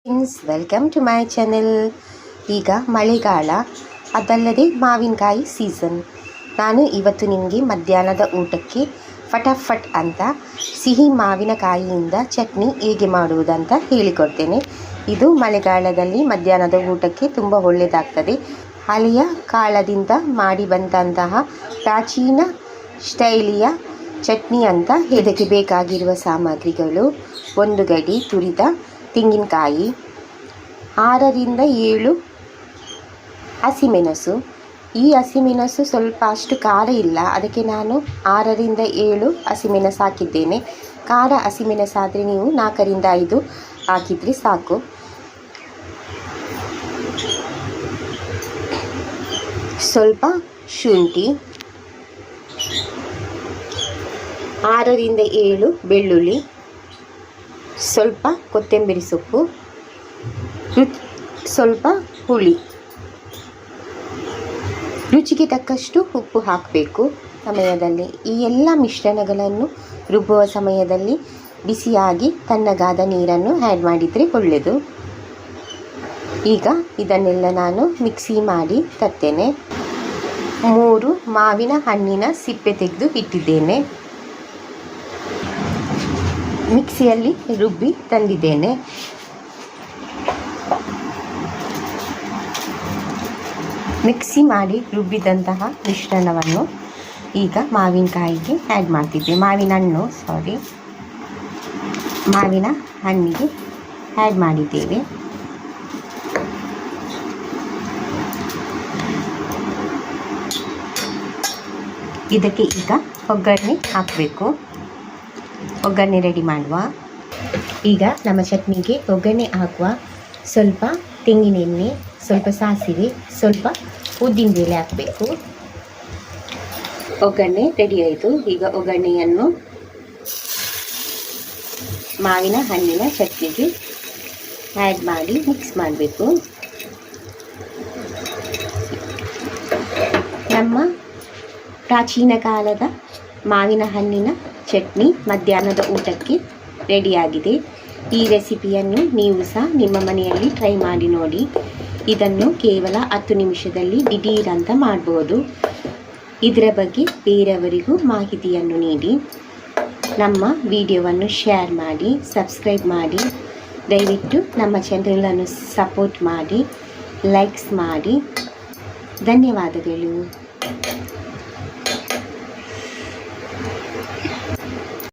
Friends, welcome to my channel. ಈಗ ಮಳೆಗಾಲ, ಅದಲ್ಲದೆ ಮಾವಿನಕಾಯಿ ಸೀಸನ್. ನಾನು ಇವತ್ತು ನಿಮಗೆ ಮಧ್ಯಾಹ್ನದ ಊಟಕ್ಕೆ ಫಟಾಫಟ್ ಅಂತ ಸಿಹಿ ಮಾವಿನಕಾಯಿಯಿಂದ ಚಟ್ನಿ ಹೇಗೆ ಮಾಡುವುದಂತ ಹೇಳಿಕೊಡ್ತೇನೆ. ಇದು ಮಳೆಗಾಲದಲ್ಲಿ ಮಧ್ಯಾಹ್ನದ ಊಟಕ್ಕೆ ತುಂಬ ಒಳ್ಳೆಯದಾಗ್ತದೆ. ಹಳೆಯ ಕಾಲದಿಂದ ಮಾಡಿ ಬಂದಂತಹ ಪ್ರಾಚೀನ ಸ್ಟೈಲಿಯ ಚಟ್ನಿ ಅಂತ. ಇದಕ್ಕೆ ಬೇಕಾಗಿರುವ ಸಾಮಗ್ರಿಗಳು: 1 ಗಡ್ಡೆ ತುರಿದ ತೆಂಗಿನಕಾಯಿ, 6ರಿಂದ 7 ಹಸಿಮೆಣಸು. ಈ ಹಸಿಮೆಣಸು ಸ್ವಲ್ಪ ಅಷ್ಟು ಖಾರ ಇಲ್ಲ, ಅದಕ್ಕೆ ನಾನು 6ರಿಂದ 7 ಹಸಿಮೆಣಸು ಹಾಕಿದ್ದೇನೆ. ಖಾರ ಹಸಿಮೆಣಸಾದರೆ ನೀವು 4ರಿಂದ 5 ಹಾಕಿದರೆ ಸಾಕು. ಸ್ವಲ್ಪ ಶುಂಠಿ, 6ರಿಂದ 7 ಬೆಳ್ಳುಳ್ಳಿ, ಸ್ವಲ್ಪ ಕೊತ್ತಂಬರಿ ಸೊಪ್ಪು, ಸ್ವಲ್ಪ ಹುಳಿ, ರುಚಿಗೆ ತಕ್ಕಷ್ಟು ಉಪ್ಪು ಹಾಕಬೇಕು. ಸಮಯದಲ್ಲಿ ಈ ಎಲ್ಲ ಮಿಶ್ರಣಗಳನ್ನು ರುಬ್ಬುವ ಸಮಯದಲ್ಲಿ ಬಿಸಿಯಾಗಿ ತಣ್ಣಗಾದ ನೀರನ್ನು ಆ್ಯಡ್ ಮಾಡಿದರೆ ಒಳ್ಳೆಯದು. ಈಗ ಇದನ್ನೆಲ್ಲ ನಾನು ಮಿಕ್ಸಿ ಮಾಡಿ ತರ್ತೇನೆ. 3 ಮಾವಿನ ಹಣ್ಣಿನ ಸಿಪ್ಪೆ ತೆಗೆದು ಇಟ್ಟಿದ್ದೇನೆ. ಮಿಕ್ಸಿಯಲ್ಲಿ ರುಬ್ಬಿ ತಂದಿದ್ದೇನೆ. ಮಿಕ್ಸಿ ಮಾಡಿ ರುಬ್ಬಿದಂತಹ ಮಿಶ್ರಣವನ್ನು ಈಗ ಮಾವಿನಕಾಯಿಗೆ ಆ್ಯಡ್ ಮಾಡ್ತಿದ್ದೆ. ಮಾವಿನ ಹಣ್ಣಿಗೆ ಆ್ಯಡ್ ಮಾಡಿದ್ದೇವೆ. ಇದಕ್ಕೆ ಈಗ ಒಗ್ಗರಣೆ ಹಾಕಬೇಕು. ಒಗ್ಗರಣೆ ರೆಡಿ ಮಾಡುವ. ಈಗ ನಮ್ಮ ಚಟ್ನಿಗೆ ಒಗ್ಗರಣೆ ಹಾಕುವ. ಸ್ವಲ್ಪ ತೆಂಗಿನ ಎಣ್ಣೆ, ಸ್ವಲ್ಪ ಸಾಸಿವೆ, ಸ್ವಲ್ಪ ಉದ್ದಿನಬೇಳೆ ಹಾಕಬೇಕು. ಒಗ್ಗರಣೆ ರೆಡಿ ಆಯಿತು. ಈಗ ಒಗ್ಗರಣೆಯನ್ನು ಮಾವಿನ ಹಣ್ಣಿನ ಚಟ್ನಿಗೆ ಆ್ಯಡ್ ಮಾಡಿ ಮಿಕ್ಸ್ ಮಾಡಬೇಕು. ನಮ್ಮ ಪ್ರಾಚೀನ ಕಾಲದ ಮಾವಿನ ಹಣ್ಣಿನ ಚಟ್ನಿ ಮಧ್ಯಾಹ್ನದ ಊಟಕ್ಕೆ ರೆಡಿಯಾಗಿದೆ. ಈ ರೆಸಿಪಿಯನ್ನು ನೀವು ಸಹ ನಿಮ್ಮ ಮನೆಯಲ್ಲಿ ಟ್ರೈ ಮಾಡಿ ನೋಡಿ. ಇದನ್ನು ಕೇವಲ 10 ನಿಮಿಷದಲ್ಲಿ ದಿಢೀರ್ ಅಂತ ಮಾಡ್ಬೋದು. ಇದರ ಬಗ್ಗೆ ಬೇರೆಯವರಿಗೂ ಮಾಹಿತಿಯನ್ನು ನೀಡಿ. ನಮ್ಮ ವಿಡಿಯೋವನ್ನು ಶೇರ್ ಮಾಡಿ, ಸಬ್ಸ್ಕ್ರೈಬ್ ಮಾಡಿ. ದಯವಿಟ್ಟು ನಮ್ಮ ಚಾನೆಲನ್ನು ಸಪೋರ್ಟ್ ಮಾಡಿ, ಲೈಕ್ಸ್ ಮಾಡಿ. ಧನ್ಯವಾದಗಳು.